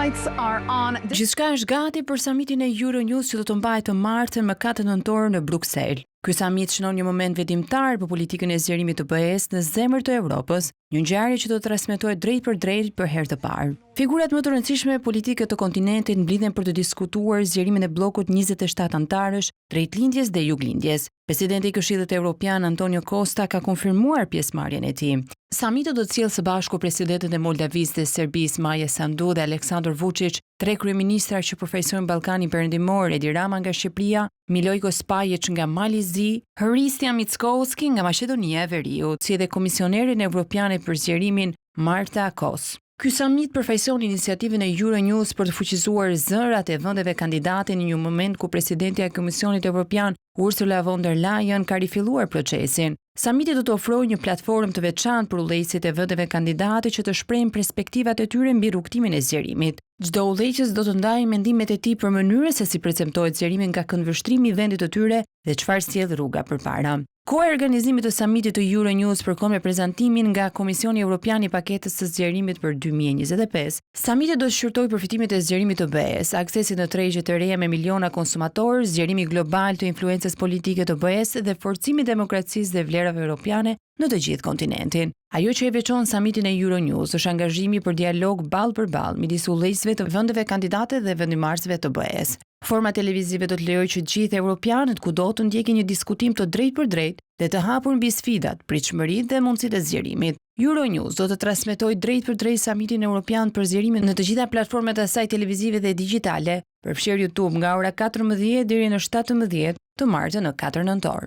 lights are on. Gjithçka është gati për samitin e Euronews që do të mbahet të martën më 4 nëntor në Bruksel. Ky samit shënon një moment vendimtar për politikën e zgjerimit të BE-s në zemër të Evropës, një ngjarje që do të transmetohet drejt për herë të parë. Figurat më të rëndësishme politike të kontinentit mblidhen për të diskutuar zgjerimin e bllokut 27 antarësh, drejtlindjes dhe juglindjes. Presidenti i Këshillit Evropian Antonio Costa ka konfirmuar pjesëmarrjen e tij. Samiti do të sjellë së bashku presidentët e Moldavisë dhe Serbisë Maja Sandu dhe Aleksandar Vučić, tre kryeministra që përfaqësojnë Ballkanin Perëndimor, Edi Rama nga Shqipëria, Milojko Spajić nga Malizi, Hristia Mickoski nga Maqedonia e Veriut, si dhe komisionerin evropiane për zgjerimin Marta Kos. Ky samit përfaqëson iniciativën e Euronews për të fuqizuar zërat e vendeve kandidate në një moment ku presidentja e Komisionit Evropian Ursula von der Leyen ka rifilluar procesin. Samiti do të ofrojë një platformë të veçantë për udhëheqësit e vendeve kandidate që të shprehin perspektivat e tyre mbi rrugtimin e zgjerimit. Çdo udhëheqës do të ndajë mendimet e tij për mënyrën se si përcaktohet zgjerimi nga këndvështrimi i vendit të tyre dhe çfarë sjell rruga përpara. Koha e organizimit të samitit të Euronews përkon me prezantimin nga Komisioni Evropian i paketës së zgjerimit për 2025. Samiti do të shqyrtojë përfitimet e zgjerimit të BE-s, aksesin në tregje të reja me miliona konsumatorë, zgjerimi global të influencës politike të BE-s dhe forcimi i demokracisë dhe vlerave europiane në të gjithë kontinentin. Ajo që e veçon samitin e Euronews është angazhimi për dialog ballë për ballë midis udhëheqësve të vendeve kandidate dhe vendimarrësve të BE-s. Forma televizive do të lejojë që gjithë evropianët kudo të ndjekin një diskutim të drejtë dhe të hapur mbi sfidat, pritshmëritë dhe mundësitë e zgjerimit. Euronews do të transmetojë drejt për drejt samitin evropian për zgjerimin në të gjitha platformat e saj televizive dhe digjitale, përfshirë YouTube nga ora 14 deri në 17 të martën në 4 nëntor.